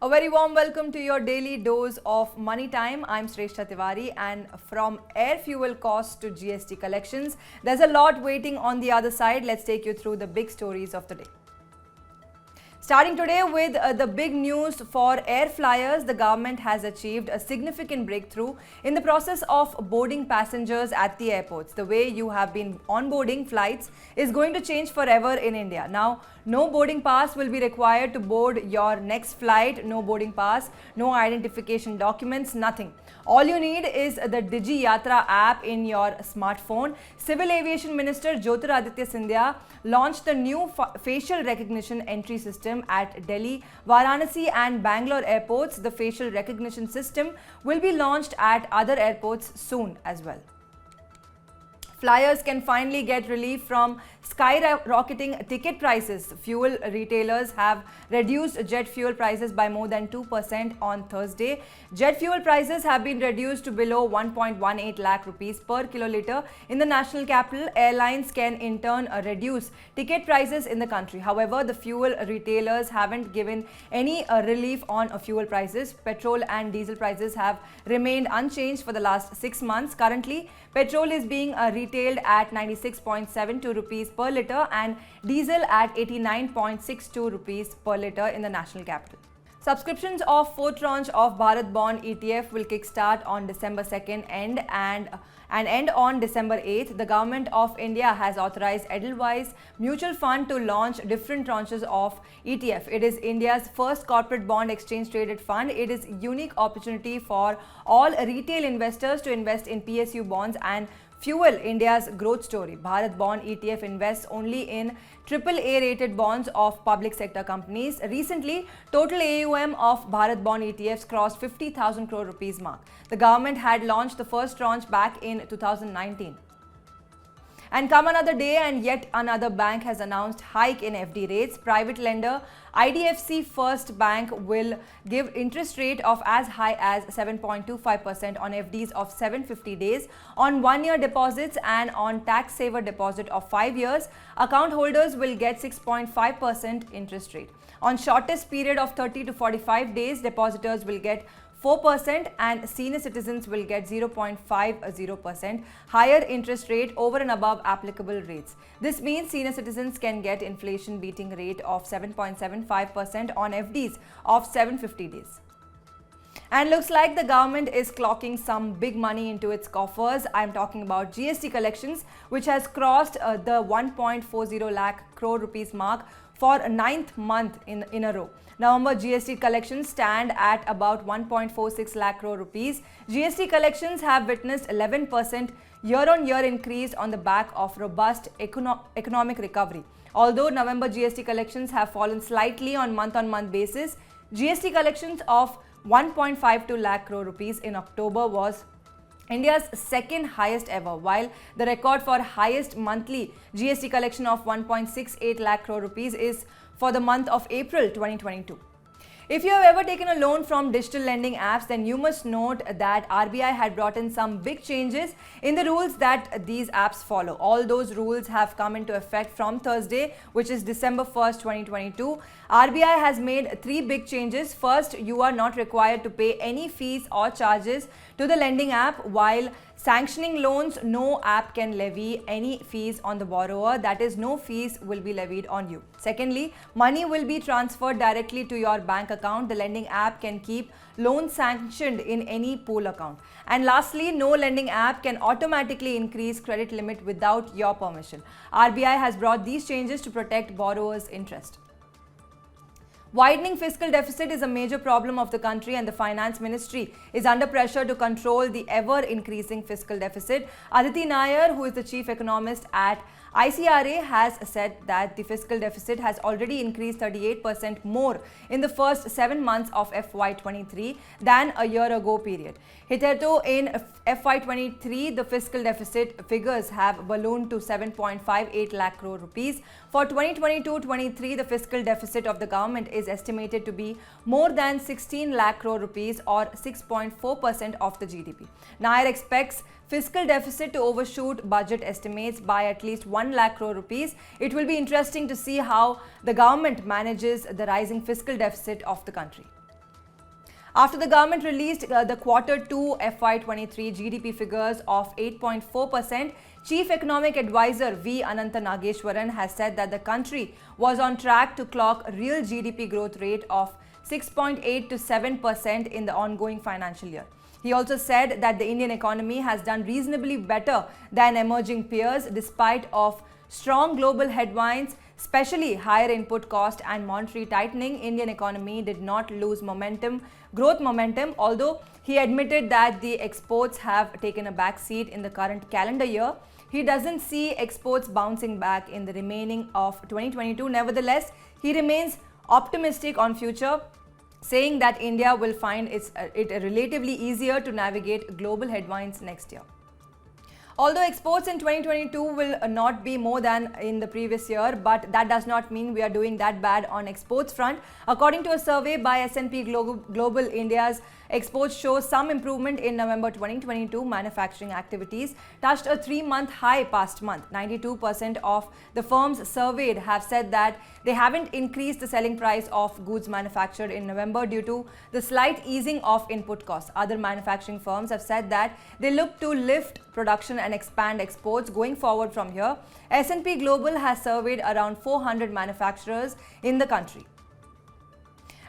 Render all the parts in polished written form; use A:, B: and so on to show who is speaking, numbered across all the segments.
A: A very warm welcome to your daily dose of Money Time. I'm Shrestha Tiwari, and from air fuel costs to GST collections, there's a lot waiting on the other side. Let's take you through the big stories of the day. Starting today with the big news for air flyers, the government has achieved a significant breakthrough in the process of boarding passengers at the airports. The way you have been onboarding flights is going to change forever in India. Now, no boarding pass will be required to board your next flight. No boarding pass, no identification documents, nothing. All you need is the Digi Yatra app in your smartphone. Civil Aviation Minister Jyotiraditya Scindia launched the new facial recognition entry system at Delhi, Varanasi and Bangalore airports. The facial recognition system will be launched at other airports soon as well. Flyers can finally get relief from skyrocketing ticket prices. Fuel retailers have reduced jet fuel prices by more than 2% on Thursday. Jet fuel prices have been reduced to below 1.18 lakh rupees per kiloliter in the national capital. Airlines can in turn reduce ticket prices in the country. However, the fuel retailers haven't given any relief on fuel prices. Petrol and diesel prices have remained unchanged for the last 6 months. Currently, petrol is being retailed at 96.72 rupees per litre and diesel at 89.62 rupees per litre in the national capital. Subscriptions of fourth tranche of Bharat Bond ETF will kickstart on December 2nd and end on December 8th. The Government of India has authorized Edelweiss Mutual Fund to launch different tranches of ETF. It is India's first corporate bond exchange traded fund. It is a unique opportunity for all retail investors to invest in PSU bonds and fuel India's growth story. Bharat Bond ETF invests only in AAA rated bonds of public sector companies. Recently, total AUM of Bharat Bond ETFs crossed 50,000 crore rupees mark. The government had launched the first tranche back in 2019. And come another day and yet another bank has announced hike in FD rates. Private lender IDFC First Bank will give interest rate of as high as 7.25% on FDs of 750 days, on 1-year deposits and on tax saver deposit of 5 years. Account holders will get 6.5% interest rate. On shortest period of 30 to 45 days, depositors will get 4% and senior citizens will get 0.50% higher interest rate over and above applicable rates. This means senior citizens can get inflation beating rate of 7.75% on FDs of 750 days. And looks like the government is clocking some big money into its coffers. I'm talking about GST collections, which has crossed the 1.40 lakh crore rupees mark for a 9th month in a row. November GST collections stand at about 1.46 lakh crore rupees. GST collections have witnessed 11% year-on-year increase on the back of robust economic recovery. Although November GST collections have fallen slightly on month-on-month basis, GST collections of 1.52 lakh crore rupees in October was India's second highest ever, while the record for highest monthly GST collection of 1.68 lakh crore rupees is for the month of April 2022. If you have ever taken a loan from digital lending apps, then you must note that RBI had brought in some big changes in the rules that these apps follow. All those rules have come into effect from Thursday, which is December 1st, 2022. RBI has made 3 big changes. First, you are not required to pay any fees or charges to the lending app. While sanctioning loans, no app can levy any fees on the borrower. That is, no fees will be levied on you. Secondly, money will be transferred directly to your bank account. The lending app can keep loans sanctioned in any pool account. And lastly, no lending app can automatically increase credit limit without your permission. RBI has brought these changes to protect borrowers' interest. Widening fiscal deficit is a major problem of the country, and the Finance Ministry is under pressure to control the ever-increasing fiscal deficit. Aditi Nair, who is the chief economist at ICRA, has said that the fiscal deficit has already increased 38% more in the first 7 months of FY23 than a year ago period. Hitherto in FY23, the fiscal deficit figures have ballooned to 7.58 lakh crore rupees. For 2022-23, the fiscal deficit of the government is estimated to be more than 16 lakh crore rupees or 6.4% of the GDP. Nair expects fiscal deficit to overshoot budget estimates by at least 1 lakh crore rupees. It will be interesting to see how the government manages the rising fiscal deficit of the country. After the government released the Q2 FY23 GDP figures of 8.4%, Chief Economic Advisor V. Anantha Nageshwaran has said that the country was on track to clock real GDP growth rate of 6.8 to 7% in the ongoing financial year. He also said that the Indian economy has done reasonably better than emerging peers despite of strong global headwinds, especially higher input cost and monetary tightening. Indian economy did not lose growth momentum, although he admitted that the exports have taken a back seat in the current calendar year. He doesn't see exports bouncing back in the remaining of 2022. Nevertheless, he remains optimistic on future, saying that India will find it relatively easier to navigate global headwinds next year. Although exports in 2022 will not be more than in the previous year, but that does not mean we are doing that bad on exports front. According to a survey by S&P Global, India's exports show some improvement in November 2022. Manufacturing activities touched a 3-month high past month. 92% of the firms surveyed have said that they haven't increased the selling price of goods manufactured in November due to the slight easing of input costs. Other manufacturing firms have said that they look to lift production and expand exports going forward from here. S&P Global has surveyed around 400 manufacturers in the country.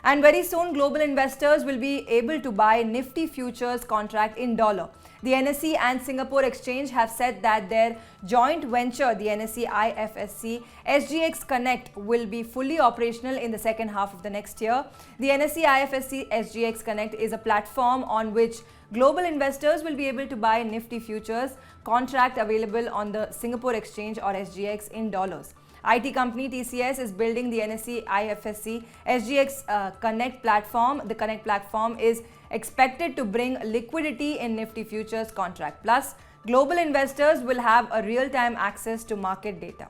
A: And very soon, global investors will be able to buy Nifty futures contract in dollar. The NSE and Singapore Exchange have said that their joint venture, the NSE IFSC SGX Connect, will be fully operational in the second half of the next year. The NSE IFSC SGX Connect is a platform on which global investors will be able to buy Nifty futures contract available on the Singapore Exchange or SGX in dollars. IT company TCS is building the NSE IFSC SGX Connect platform. The Connect platform is expected to bring liquidity in Nifty futures contract. Plus, global investors will have a real-time access to market data.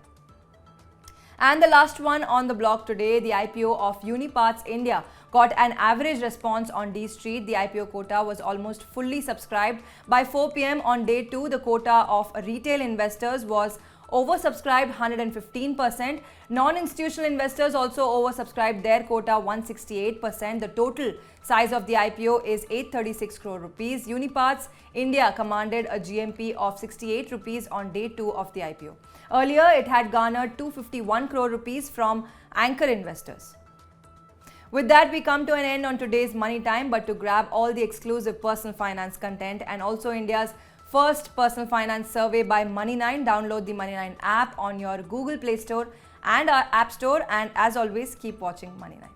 A: And the last one on the block today, the IPO of Uniparts India got an average response on D Street. The IPO quota was almost fully subscribed. By 4 p.m. on day 2, the quota of retail investors was oversubscribed 115%. Non-institutional investors also oversubscribed their quota 168%. The total size of the IPO is 836 crore rupees. Uniparts India commanded a GMP of 68 rupees on day 2 of the IPO. Earlier, it had garnered 251 crore rupees from anchor investors. With that, we come to an end on today's Money Time. But to grab all the exclusive personal finance content and also India's first personal finance survey by Money9, download the Money9 app on your Google Play Store and our App Store. And as always, keep watching Money9.